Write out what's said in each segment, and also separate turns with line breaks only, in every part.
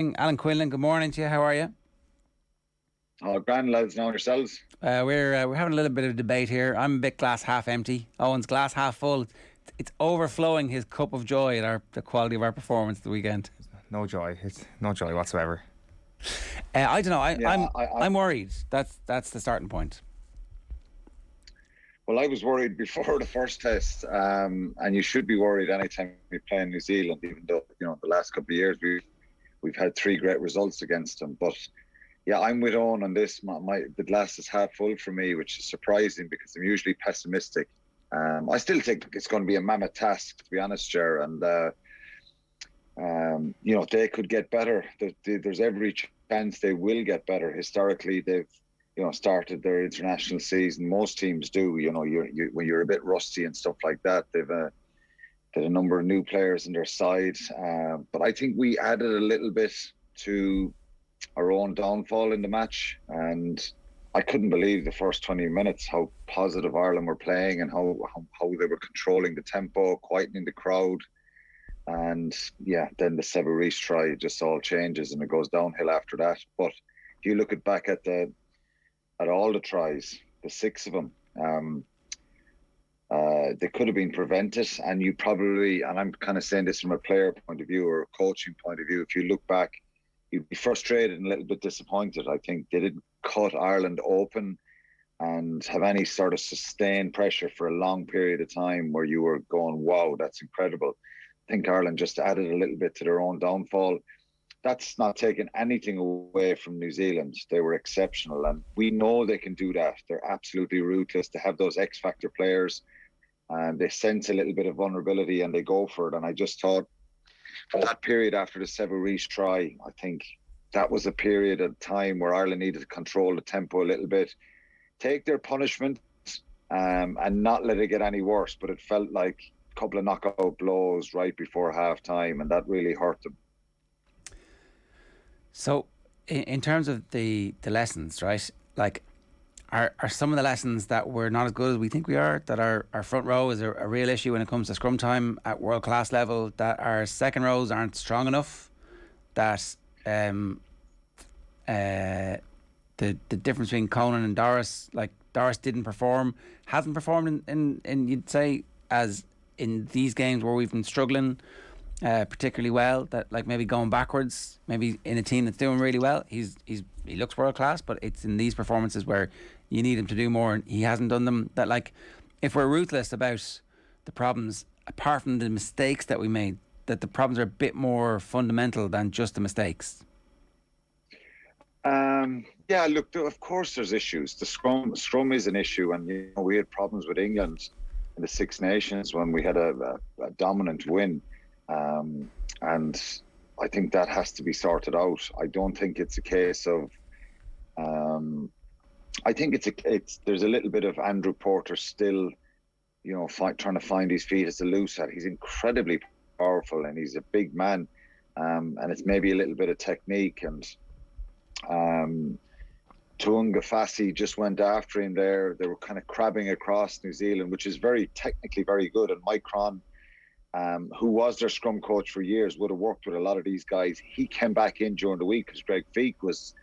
Alan Quinlan, good morning to you. How are you?
Oh, grand lads, now yourselves.
We're having a little bit of debate here. I'm a bit glass half empty. Owen's glass half full. It's overflowing his cup of joy at the quality of our performance the weekend.
No joy. It's no joy whatsoever.
I don't know. I'm worried. That's the starting point.
Well, I was worried before the first test, and you should be worried anytime we play in New Zealand. Even though the last couple of years we've had 3 great results against them, but. Yeah, I'm with Owen on this. The glass is half full for me, which is surprising because I'm usually pessimistic. I still think it's going to be a mammoth task, to be honest, Ger. And they could get better. There's every chance they will get better. Historically, they've started their international season. Most teams do. When you're a bit rusty and stuff like that, they've a number of new players in their side. But I think we added a little bit to our own downfall in the match, and I couldn't believe the first 20 minutes how positive Ireland were playing and how they were controlling the tempo, quietening the crowd. And then the Carbery try just all changes and it goes downhill after that. But if you look back at all the tries, the 6 of them, they could have been prevented. And you probably, and I'm kind of saying this from a player point of view or a coaching point of view, if you look back, you'd be frustrated and a little bit disappointed. I think they didn't cut Ireland open and have any sort of sustained pressure for a long period of time where you were going, wow, that's incredible. I think Ireland just added a little bit to their own downfall. That's not taking anything away from New Zealand. They were exceptional, and we know they can do that. They're absolutely ruthless. They have those X-factor players, and they sense a little bit of vulnerability and they go for it. And I just thought, that period after the Carbery try, I think that was a period of time where Ireland needed to control the tempo a little bit, take their punishment, and not let it get any worse. But it felt like a couple of knockout blows right before half time, and that really hurt them.
So, in terms of the lessons, right? Like, are some of the lessons that we're not as good as we think we are, that our front row is a real issue when it comes to scrum time at world class level, that our second rows aren't strong enough, that the difference between Conan and Doris, like Doris hasn't performed in you'd say, as in these games where we've been struggling particularly well, that like maybe going backwards, maybe in a team that's doing really well, he looks world class, but it's in these performances where you need him to do more and he hasn't done them. That, like, if we're ruthless about the problems, apart from the mistakes that we made, that the problems are a bit more fundamental than just the mistakes.
Look, of course there's issues. The scrum is an issue, and we had problems with England in the Six Nations when we had a dominant win, and I think that has to be sorted out. I don't think it's a case of I think there's a little bit of Andrew Porter still, trying to find his feet as a loose head. He's incredibly powerful and he's a big man, and it's maybe a little bit of technique. And Tuanga Fassi just went after him there. They were kind of crabbing across New Zealand, which is technically very good. And Mike Cron, who was their scrum coach for years, would have worked with a lot of these guys. He came back in during the week because Greg Feek was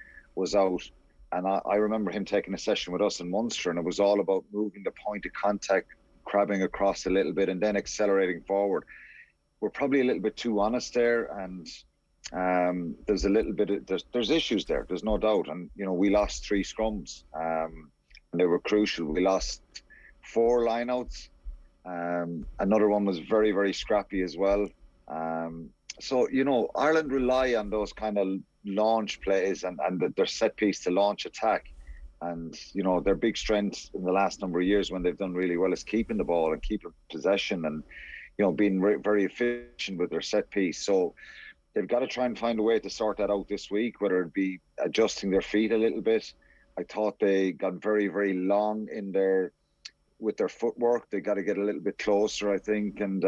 out. And I remember him taking a session with us in Munster, and it was all about moving the point of contact, crabbing across a little bit, and then accelerating forward. We're probably a little bit too honest there, and there's a little bit of, there's issues there. There's no doubt, and we lost 3 scrums, and they were crucial. We lost 4 lineouts. Another one was very, very scrappy as well. So Ireland rely on those kind of launch plays and their set piece to launch attack, and their big strength in the last number of years when they've done really well is keeping the ball and keeping possession and being very efficient with their set piece. So they've got to try and find a way to sort that out this week, whether it be adjusting their feet a little bit. I thought they got very, very long with their footwork. They got to get a little bit closer, I think. And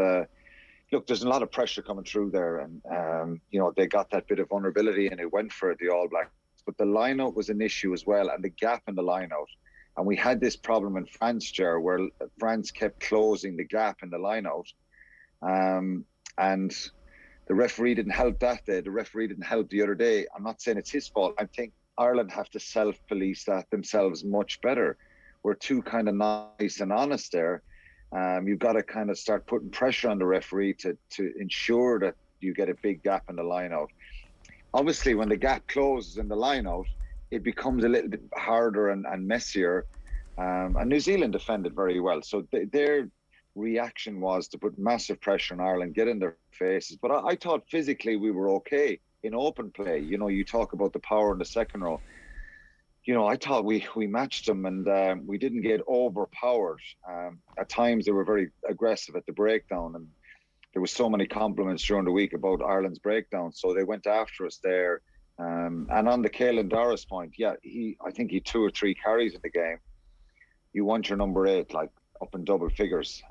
look, there's a lot of pressure coming through there, and they got that bit of vulnerability and it went for it, the All Blacks. But the lineout was an issue as well, and the gap in the lineout. And we had this problem in France, Ger, where France kept closing the gap in the lineout. And the referee didn't help that day. The referee didn't help the other day. I'm not saying it's his fault. I think Ireland have to self-police that themselves much better. We're too kind of nice and honest there. You've got to kind of start putting pressure on the referee to ensure that you get a big gap in the line-out. Obviously, when the gap closes in the line-out, it becomes a little bit harder and messier. And New Zealand defended very well. So their reaction was to put massive pressure on Ireland, get in their faces. But I thought physically we were okay in open play. You know, you talk about the power in the second row. You know, I thought we matched them, and we didn't get overpowered. At times they were very aggressive at the breakdown, and there was so many compliments during the week about Ireland's breakdown. So they went after us there. And on the Caelan Doris point, yeah, I think he had 2 or 3 carries in the game. You want your number 8, like, up in double figures.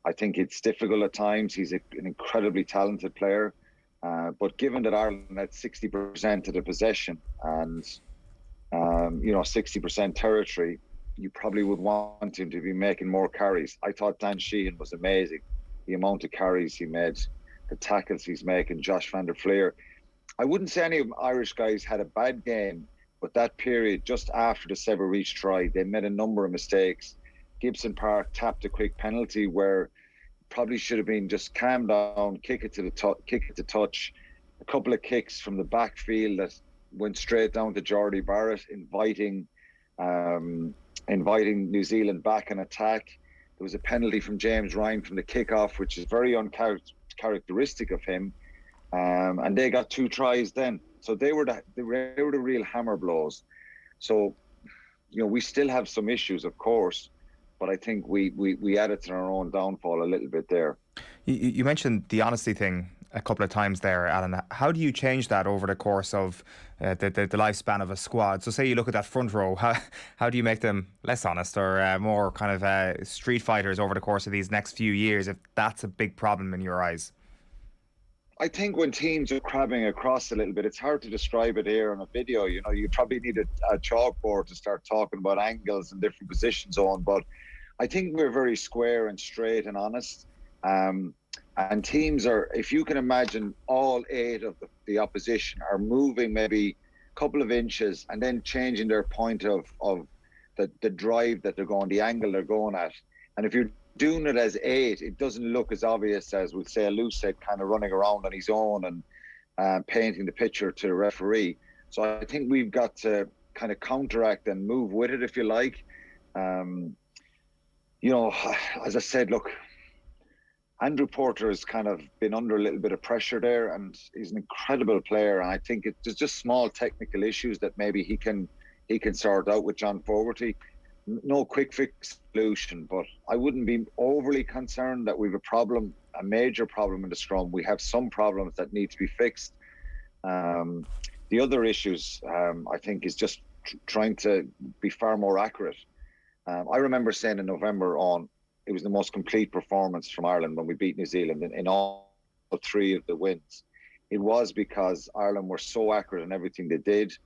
I think it's difficult at times. He's an incredibly talented player. But given that Ireland had 60% of the possession and, 60% territory, you probably would want him to be making more carries. I thought Dan Sheehan was amazing. The amount of carries he made, the tackles he's making, Josh van der Fleer. I wouldn't say any of the Irish guys had a bad game, but that period just after the Sever Reach try, they made a number of mistakes. Gibson Park tapped a quick penalty where probably should have been just calm down, kick it to touch. A couple of kicks from the backfield that went straight down to Jordy Barrett, inviting New Zealand back in attack. There was a penalty from James Ryan from the kickoff, which is very uncharacteristic of him. And they got 2 tries then. So they were the real hammer blows. So, we still have some issues, of course, but I think we added to our own downfall a little bit there.
You mentioned the honesty thing a couple of times there, Alan. How do you change that over the course of the lifespan of a squad? So say you look at that front row, how do you make them less honest or more kind of street fighters over the course of these next few years, if that's a big problem in your eyes?
I think when teams are crabbing across a little bit, it's hard to describe it here on a video. You probably need a chalkboard to start talking about angles and different positions on. But I think we're very square and straight and honest. And teams are, if you can imagine, all 8 of the opposition are moving maybe a couple of inches and then changing their point of the drive that they're going, the angle they're going at. And if you're doing it as 8, it doesn't look as obvious as, we'll say, a loose head kind of running around on his own and painting the picture to the referee. So I think we've got to kind of counteract and move with it, if you like. As I said, look, Andrew Porter has kind of been under a little bit of pressure there, and he's an incredible player. And I think there's just small technical issues that maybe he can sort out with John Fogarty. No quick fix solution, but I wouldn't be overly concerned that we have a major problem in the scrum. We have some problems that need to be fixed. The other issues, I think, is just trying to be far more accurate. I remember saying in November it was the most complete performance from Ireland when we beat New Zealand in all 3 of the wins. It was because Ireland were so accurate in everything they did.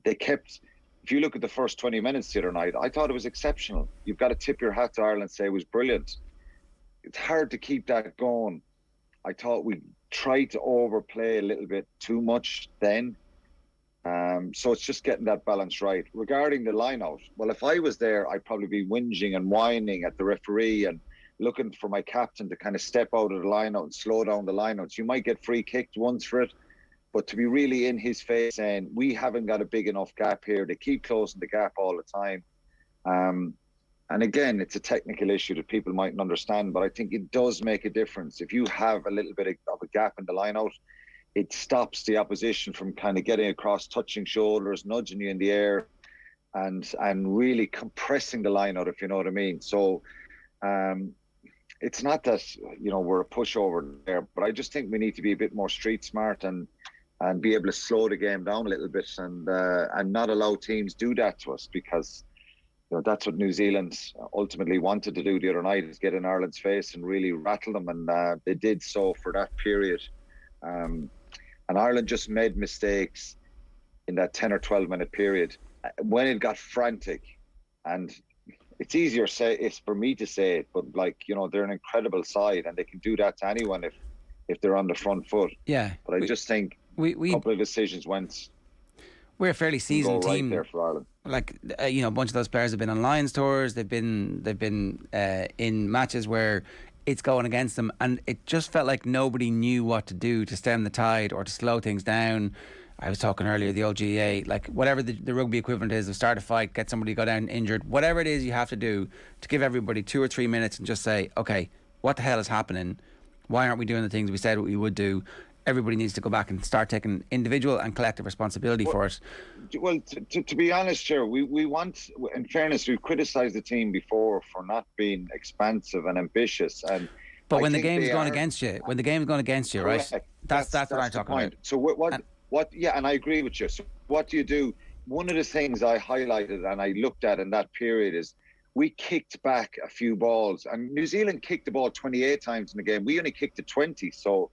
They kept... If you look at the first 20 minutes the other night, I thought it was exceptional. You've got to tip your hat to Ireland and say it was brilliant. It's hard to keep that going. I thought we tried to overplay a little bit too much then. So it's just getting that balance right. Regarding the line-out, well, if I was there, I'd probably be whinging and whining at the referee and looking for my captain to kind of step out of the line-out and slow down the line-outs. You might get free kicked once for it, but to be really in his face saying, we haven't got a big enough gap here. They keep closing the gap all the time. And again, it's a technical issue that people mightn't understand, but I think it does make a difference. If you have a little bit of a gap in the line-out, it stops the opposition from kind of getting across, touching shoulders, nudging you in the air, and really compressing the line-out, if you know what I mean. So it's not that, we're a pushover there, but I just think we need to be a bit more street smart and be able to slow the game down a little bit and not allow teams do that to us, because that's what New Zealand ultimately wanted to do the other night, is get in Ireland's face and really rattle them, and they did so for that period. And Ireland just made mistakes in that 10 or 12 minute period when it got frantic. And it's easier for me to say it, but they're an incredible side and they can do that to anyone if they're on the front foot.
Yeah.
But I just think a couple of decisions
we're a fairly seasoned
right
team
there for Ireland.
Like a bunch of those players have been on Lions tours. They've been in matches where it's going against them, and it just felt like nobody knew what to do to stem the tide or to slow things down. I was talking earlier, the OGA, like whatever the rugby equivalent is of start a fight, get somebody to go down injured, whatever it is you have to do to give everybody 2 or 3 minutes and just say, okay, what the hell is happening? Why aren't we doing the things we said we would do? Everybody needs to go back and start taking individual and collective responsibility for it.
Well, to be honest, Ger, we want, in fairness, we've criticised the team before for not being expansive and ambitious.
But when the game's going against you,
correct.
Right? That's what I'm talking about.
So what? Yeah, and I agree with you. So what do you do? One of the things I highlighted and I looked at in that period is we kicked back a few balls, and New Zealand kicked the ball 28 times in the game. We only kicked it 20. So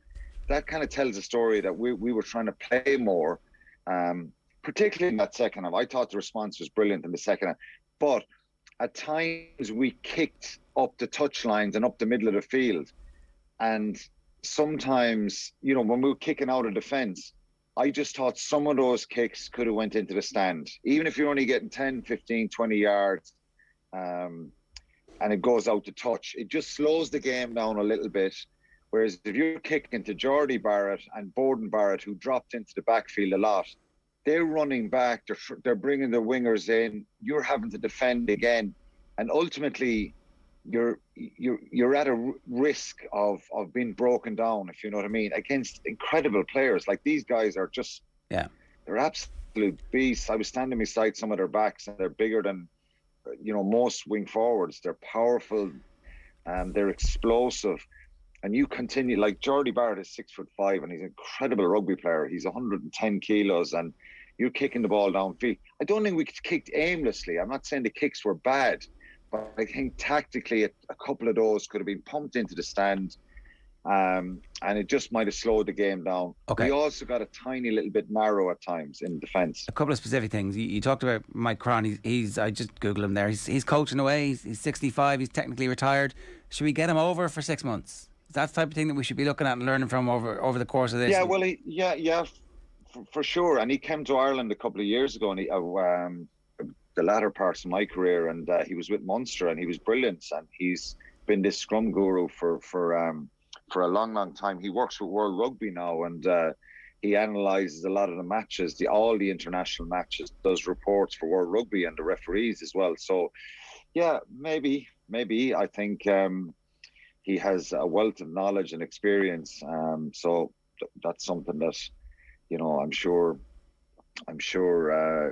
that kind of tells a story that we were trying to play more, particularly in that second half. I thought the response was brilliant in the second half. But at times we kicked up the touchlines and up the middle of the field. And sometimes, when we were kicking out of defence, I just thought some of those kicks could have went into the stand. Even if you're only getting 10, 15, 20 yards and it goes out to touch, it just slows the game down a little bit. Whereas if you're kicking to Geordie Barrett and Borden Barrett, who dropped into the backfield a lot, they're running back, they're bringing their wingers in, you're having to defend again. And ultimately, you're at a risk of being broken down, if you know what I mean, against incredible players. Like these guys are just, they're absolute beasts. I was standing beside some of their backs and they're bigger than, most wing forwards. They're powerful and they're explosive. And you continue, like Geordie Barrett is 6'5" and he's an incredible rugby player. He's 110 kilos and you're kicking the ball downfield. I don't think we kicked aimlessly. I'm not saying the kicks were bad, but I think tactically a couple of those could have been pumped into the stand, and it just might have slowed the game down.
Okay.
We also got a tiny little bit narrow at times in defence.
A couple of specific things. You talked about Mike Cron. He's I just Googled him there. He's coaching away. He's 65. He's technically retired. Should we get him over for 6 months? Is that the type of thing that we should be looking at and learning from over the course of this?
Yeah, well, for sure. And he came to Ireland a couple of years ago, and the latter parts of my career, and he was with Munster, and he was brilliant. And he's been this scrum guru for a long, long time. He works with World Rugby now, and he analyses a lot of the matches, all the international matches, does reports for World Rugby and the referees as well. So, yeah, maybe I think. He has a wealth of knowledge and experience, so that's something that, I'm sure.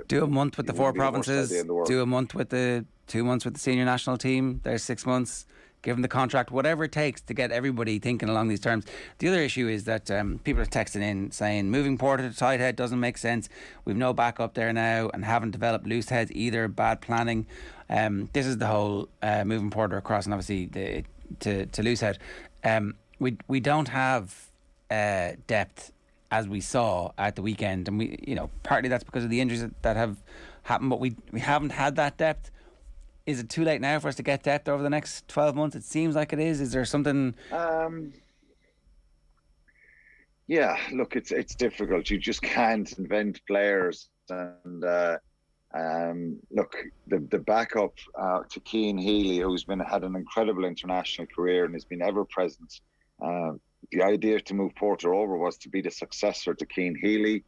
Do a month with the 4 provinces. Do a month with 2 months with the senior national team. There's 6 months. Give them the contract, whatever it takes to get everybody thinking along these terms. The other issue is that people are texting in saying moving Porter to tighthead doesn't make sense. We've no backup there now and haven't developed loose heads either. Bad planning. This is the whole moving Porter across, and obviously to loose head. We don't have depth as we saw at the weekend, and we partly that's because of the injuries that have happened, but we haven't had that depth. Is it too late now for us to get depth over the next 12 months? It seems like it is. Is there something?
Yeah, look, it's difficult. You just can't invent players. And look, the backup to Cian Healy, who's had an incredible international career and has been ever present. The idea to move Porter over was to be the successor to Cian Healy.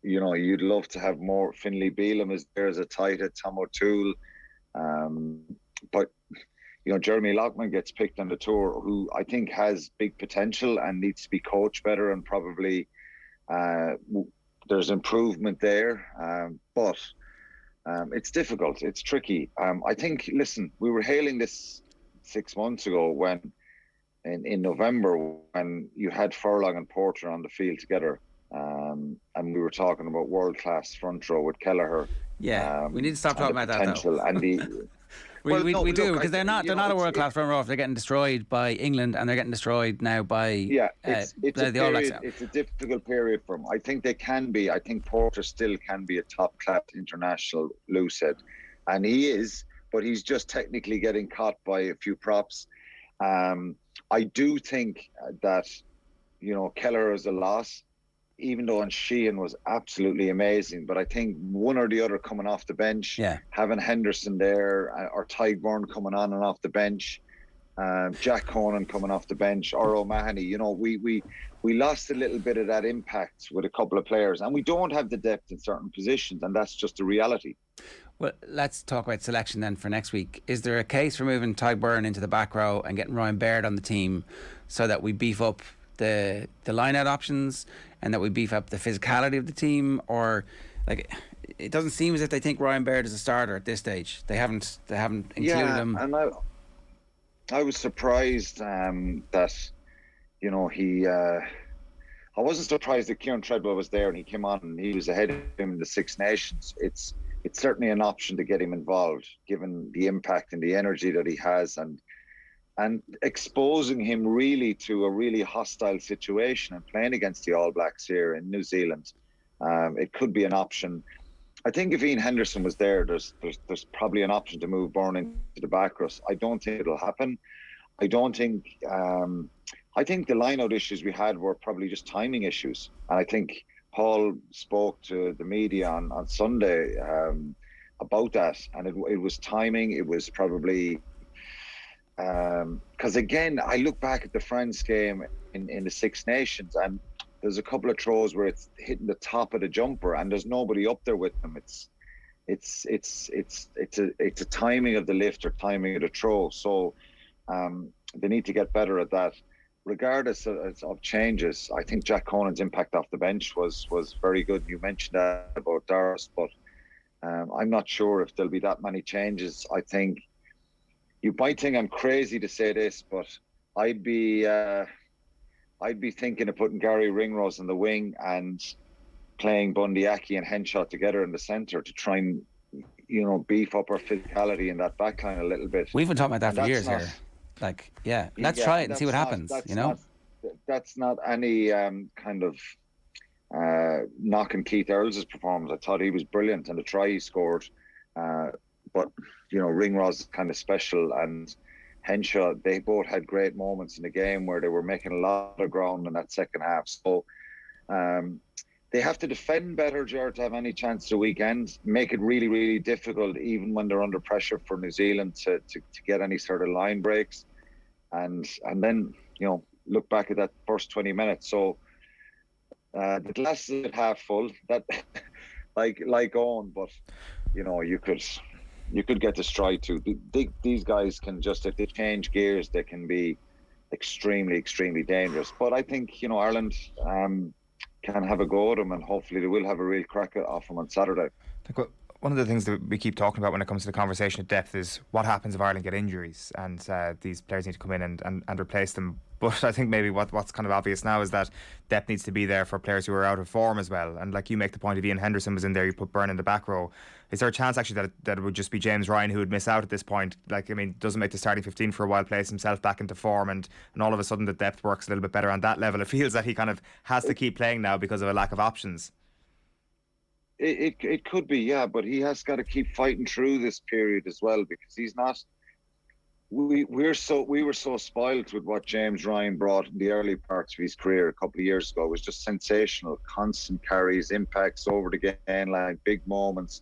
You'd love to have more. Finlay Bealham is there as a tighthead, Tom O'Toole. But Jeremy Loughman gets picked on the tour, who I think has big potential and needs to be coached better, and probably there's improvement there. But it's difficult. It's tricky. I think, listen, we were hailing this 6 months ago when in November when you had Furlong and Porter on the field together. And we were talking about world-class front row with Kelleher.
Yeah, we need to stop talking about that, though.
And the
we do, because they're not a world-class front row if they're getting destroyed by England, and they're getting destroyed now by
it's
the All Blacks.
It's a difficult period for them. I think they can be. I think Porter still can be a top-class international loosehead, and he is, but he's just technically getting caught by a few props. I do think that, Keller is a loss, even though Sheehan was absolutely amazing. But I think one or the other coming off the bench, having Henderson there, or Tyburn coming on and off the bench, Jack Conan coming off the bench, or O'Mahony, we lost a little bit of that impact with a couple of players, and we don't have the depth in certain positions, and that's just a reality.
Well, let's talk about selection then for next week. Is there a case for moving Tyburn into the back row and getting Ryan Baird on the team so that we beef up the line-out options and that we beef up the physicality of the team? Or, like, it doesn't seem as if they think Ryan Baird is a starter at this stage. They haven't included him.
And I was surprised that, he... I wasn't surprised that Kieran Treadwell was there and he came on and he was ahead of him in the Six Nations. It's certainly an option to get him involved, given the impact and the energy that he has, and exposing him really to a really hostile situation and playing against the All Blacks here in New Zealand. It could be an option. I think if Ian Henderson was there, there's probably an option to move Byrne into the back row. I don't think it'll happen. I think the line-out issues we had were probably just timing issues. And I think Paul spoke to the media on Sunday about that. And it was timing. It was probably... Because, again, I look back at the France game in the Six Nations, and there's a couple of throws where it's hitting the top of the jumper and there's nobody up there with them. It's a timing of the lift or timing of the throw. So they need to get better at that. Regardless of changes, I think Jack Conan's impact off the bench was very good. You mentioned that about Doris, but I'm not sure if there'll be that many changes. I think you might think I'm crazy to say this, but I'd be thinking of putting Gary Ringrose in the wing and playing Bundy Aki and Henshaw together in the centre to try and beef up our physicality in that backline a little bit.
We've been talking about that for years here. Like, let's try it and see what happens.
That's not any kind of knocking Keith Earls' performance. I thought he was brilliant and the try he scored. But Ringrose is kind of special, and Henshaw, they both had great moments in the game where they were making a lot of ground in that second half. So they have to defend better, Ger, to have any chance the weekend. Make it really, really difficult, even when they're under pressure for New Zealand to get any sort of line breaks. And then, look back at that first 20 minutes. So the glass is half full. That, like Owen, but you could get to stride too. These guys can just, if they change gears, they can be extremely, extremely dangerous. But I think, Ireland can have a go at them, and hopefully they will have a real crack off them on Saturday.
One of the things that we keep talking about when it comes to the conversation of depth is what happens if Ireland get injuries, and these players need to come in and replace them. But I think maybe what's kind of obvious now is that depth needs to be there for players who are out of form as well. And like you make the point, if Ian Henderson was in there, you put Byrne in the back row. Is there a chance actually that it would just be James Ryan who would miss out at this point? Like, I mean, doesn't make the starting 15 for a while, plays himself back into form, and all of a sudden the depth works a little bit better on that level. It feels that he kind of has to keep playing now because of a lack of options.
It could be, yeah, but he has got to keep fighting through this period as well, because he's not. We were so spoiled with what James Ryan brought in the early parts of his career a couple of years ago. It was just sensational, constant carries, impacts over the game, like big moments.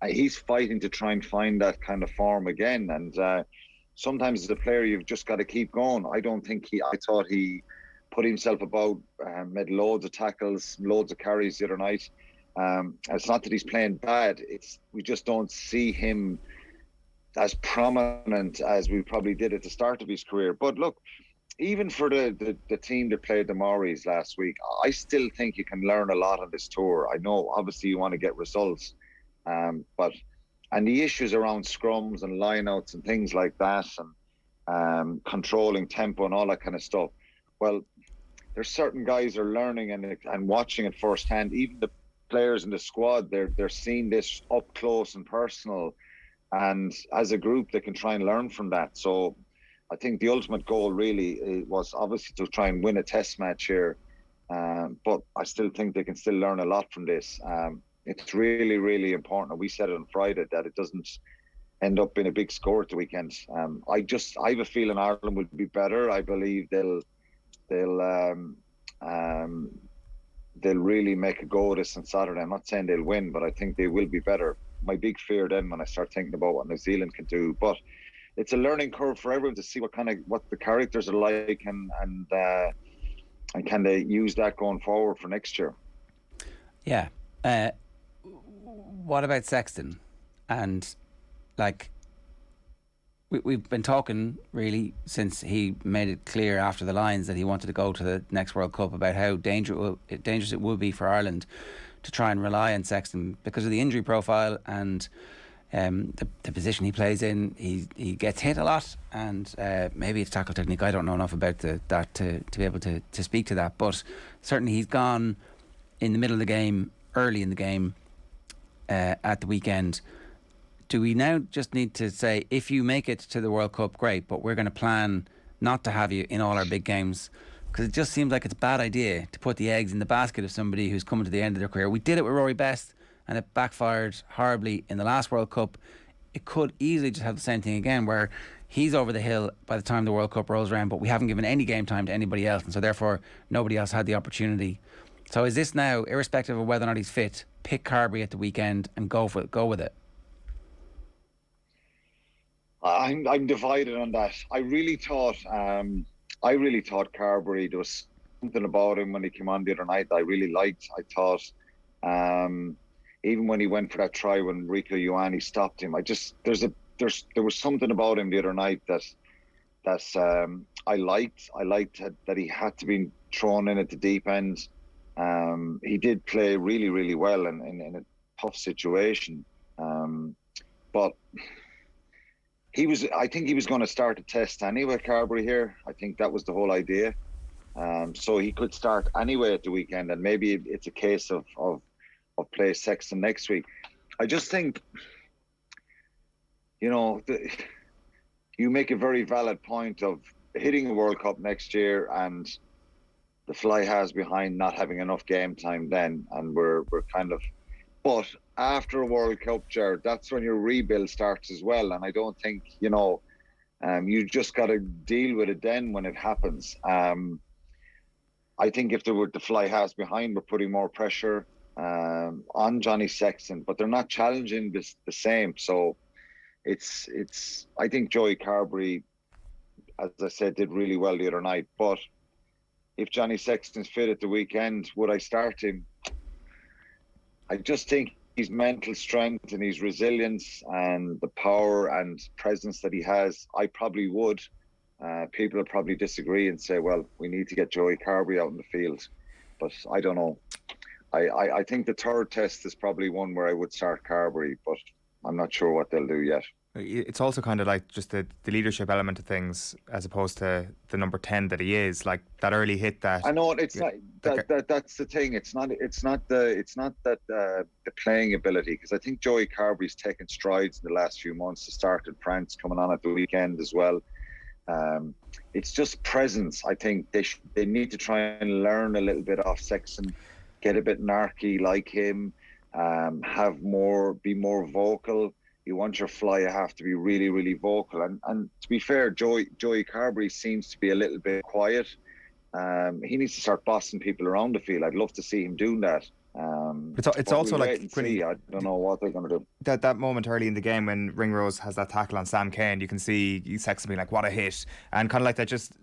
He's fighting to try and find that kind of form again, and sometimes as a player you've just got to keep going. I thought he put himself about, made loads of tackles, loads of carries the other night. It's not that he's playing bad, we just don't see him as prominent as we probably did at the start of his career. But look, even for the team that played the Maoris last week, I still think you can learn a lot on this tour. I know obviously you want to get results, but the issues around scrums and lineouts and things like that, and controlling tempo and all that kind of stuff, well, there's certain guys are learning and watching it firsthand. Even the players in the squad, they're seeing this up close and personal, and as a group they can try and learn from that. So I think the ultimate goal really was obviously to try and win a test match here, but I still think they can still learn a lot from this. It's really, really important. We said it on Friday that it doesn't end up being a big score at the weekend. I have a feeling Ireland will be better. I believe they'll really make a go of this on Saturday. I'm not saying they'll win, but I think they will be better. My big fear then, when I start thinking about what New Zealand can do, but it's a learning curve for everyone to see what the characters are like, and can they use that going forward for next year.
Yeah. What about Sexton? And like, we've been talking really since he made it clear after the Lions that he wanted to go to the next World Cup about how dangerous it would be for Ireland to try and rely on Sexton because of the injury profile and the position he plays in. He gets hit a lot, and maybe it's tackle technique. I don't know enough about that to be able to speak to that, but certainly he's gone in the middle of the game, early in the game, at the weekend. Do we now just need to say, if you make it to the World Cup, great, but we're going to plan not to have you in all our big games? Because it just seems like it's a bad idea to put the eggs in the basket of somebody who's coming to the end of their career. We did it with Rory Best, and it backfired horribly in the last World Cup. It could easily just have the same thing again, where he's over the hill by the time the World Cup rolls around, but we haven't given any game time to anybody else, and so therefore nobody else had the opportunity. So is this now, irrespective of whether or not he's fit, pick Carbery at the weekend and go with it?
I'm divided on that. I really thought Carbery, there was something about him when he came on the other night that I really liked. I thought even when he went for that try when Rico Ioane stopped him, there was something about him the other night that I liked. I liked that he had to be thrown in at the deep end. He did play really, really well in a tough situation, but I think he was going to start a test anyway, Carbery here. I think that was the whole idea. So he could start anyway at the weekend, and maybe it's a case of play Sexton next week. I just think, you make a very valid point of hitting a World Cup next year and the fly has behind not having enough game time then, and we're kind of... But after a World Cup, Ger, that's when your rebuild starts as well. And I don't think, you just got to deal with it then when it happens. I think if the fly has behind, we're putting more pressure on Johnny Sexton, but they're not challenging the same. So I think Joey Carbery, as I said, did really well the other night. But if Johnny Sexton's fit at the weekend, would I start him? I just think his mental strength and his resilience and the power and presence that he has, I probably would. People will probably disagree and say, well, we need to get Joey Carbery out in the field. But I don't know. I think the third test is probably one where I would start Carbery, but I'm not sure what they'll do yet.
It's also kind of like just the leadership element of things, as opposed to the number 10 that he is, like that early hit that...
I know it's not that's the thing. It's not that the playing ability, because I think Joey Carbery's taken strides in the last few months. To start at France, coming on at the weekend as well. It's just presence. I think they need to try and learn a little bit off Sexton, get a bit narky like him, be more vocal. You want your fly, you have to be really, really vocal. And to be fair, Joey Carbery seems to be a little bit quiet. He needs to start bossing people around the field. I'd love to see him doing that.
It's also like,
I don't know what they're going to do.
That moment early in the game when Ringrose has that tackle on Sam Cane, you can see Sexton being like, what a hit. And kind of like that, just...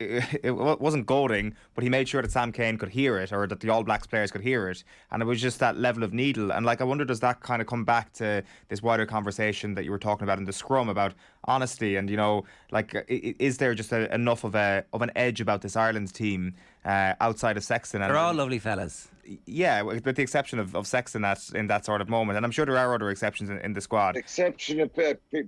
It wasn't goading, but he made sure that Sam Cane could hear it, or that the All Blacks players could hear it, and it was just that level of needle. And like, I wonder, does that kind of come back to this wider conversation that you were talking about in the scrum about honesty, and is there just enough of an edge about this Ireland's team outside of Sexton?
They're all lovely fellas.
Yeah, with the exception of Sexton in that sort of moment, and I'm sure there are other exceptions in the squad.
Exception of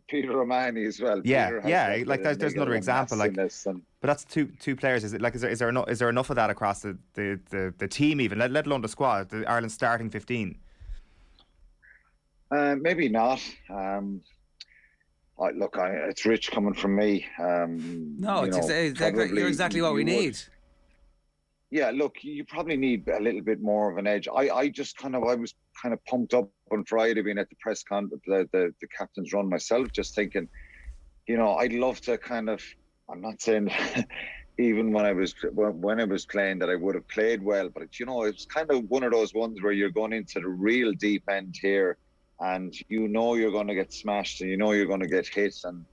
Peter Romani as well.
Yeah, like there's another example. Like, but that's two players. Is there enough of that across the team, even let alone the squad, the Ireland starting 15?
Maybe not. It's rich coming from me.
No, you're exactly what we need.
Yeah, look, you probably need a little bit more of an edge. I was kind of pumped up on Friday being at the press con, the captain's run myself, just thinking, I'd love to kind of, I'm not saying even when I was playing that I would have played well, but it was kind of one of those ones where you're going into the real deep end here, and you're going to get smashed, and you're going to get hit, and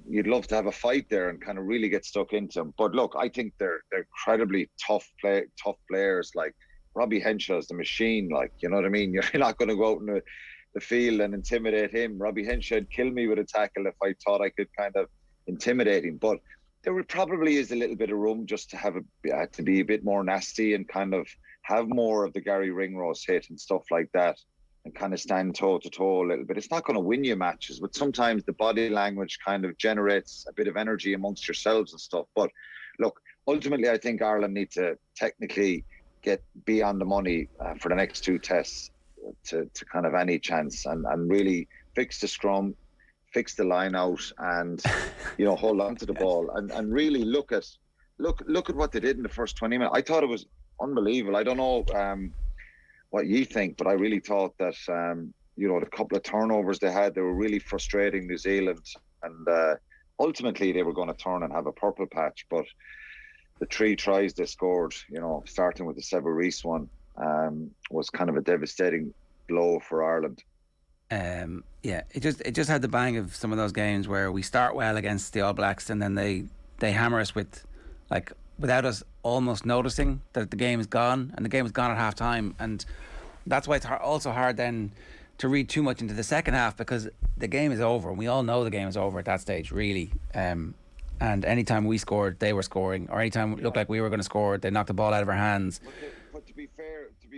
you'd love to have a fight there and kind of really get stuck into them. But look, I think they're incredibly tough players. Like Robbie Henshaw's the machine. Like, you know what I mean? You're not going to go out in the field and intimidate him. Robbie Henshaw would kill me with a tackle if I thought I could kind of intimidate him. But there probably is a little bit of room just to have to be a bit more nasty and kind of have more of the Gary Ringrose hit and stuff like that, and kind of stand toe to toe a little bit. It's not going to win you matches, but sometimes the body language kind of generates a bit of energy amongst yourselves and stuff. But look, ultimately, I think Ireland need to technically be on the money for the next two tests to kind of any chance, and really fix the scrum, fix the line out, and hold on to the ball, and really look at what they did in the first 20 minutes. I thought it was unbelievable. I don't know what you think, but I really thought that the couple of turnovers they had, they were really frustrating New Zealand, and ultimately they were going to turn and have a purple patch. But the 3 tries they scored, starting with the Sever Reece one, was kind of a devastating blow for Ireland.
It just had the bang of some of those games where we start well against the All Blacks, and then they hammer us without us almost noticing that the game is gone, and the game is gone at half time. And that's why it's also hard then to read too much into the second half, because the game is over, and we all know the game is over at that stage, really. And anytime we scored, they were scoring, or anytime it looked like we were going to score, they knocked the ball out of our hands.
But to be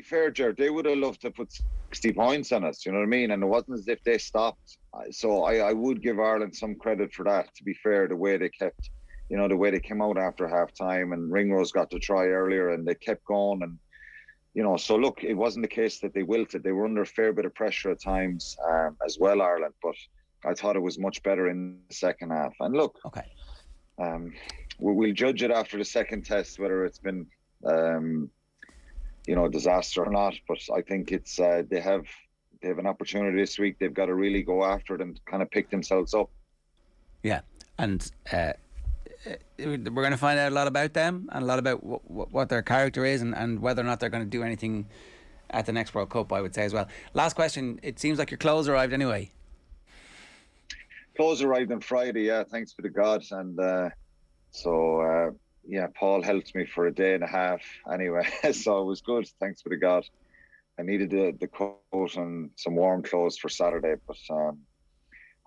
fair, Ger, they would have loved to put 60 points on us, you know what I mean? And it wasn't as if they stopped. So I would give Ireland some credit for that, to be fair, the way they kept, the way they came out after half time, and Ringrose got to try earlier, and they kept going. And, so look, it wasn't the case that they wilted. They were under a fair bit of pressure at times as well, Ireland. But I thought it was much better in the second half. And look,
okay,
we'll judge it after the second test, whether it's been, a disaster or not. But I think it's they have an opportunity this week. They've got to really go after it and kind of pick themselves up.
Yeah, and we're going to find out a lot about them, and a lot about what their character is, and whether or not they're going to do anything at the next World Cup, I would say as well. Last question. It seems like your clothes arrived anyway.
Clothes arrived on Friday, yeah, thanks be to God. And Paul helped me for a day and a half anyway, so it was good, thanks be to God. I needed the coat and some warm clothes for Saturday, but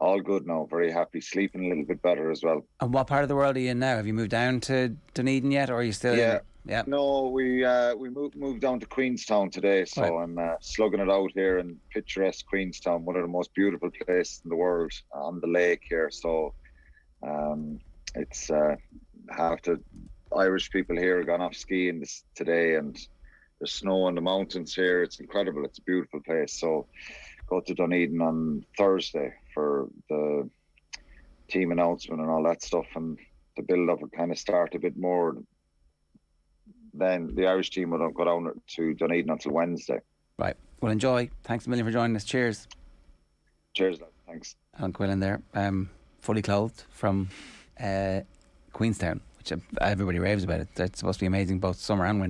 all good now, very happy, sleeping a little bit better as well.
And what part of the world are you in now? Have you moved down to Dunedin yet, or are you still
yeah.
Yeah.
No, we moved down to Queenstown today, so right. I'm slugging it out here in picturesque Queenstown, one of the most beautiful places in the world, on the lake here. So it's half the Irish people here have gone off skiing today, and there's snow on the mountains here. It's incredible. It's a beautiful place. So go to Dunedin on Thursday for the team announcement and all that stuff, and the build-up will kind of start a bit more. Then the Irish team will go down to Dunedin until Wednesday.
Right. Well, enjoy. Thanks a million for joining us. Cheers.
Cheers, lad. Thanks.
Alan Quinlan there, fully clothed from Queenstown, which everybody raves about it. It's supposed to be amazing both summer and winter.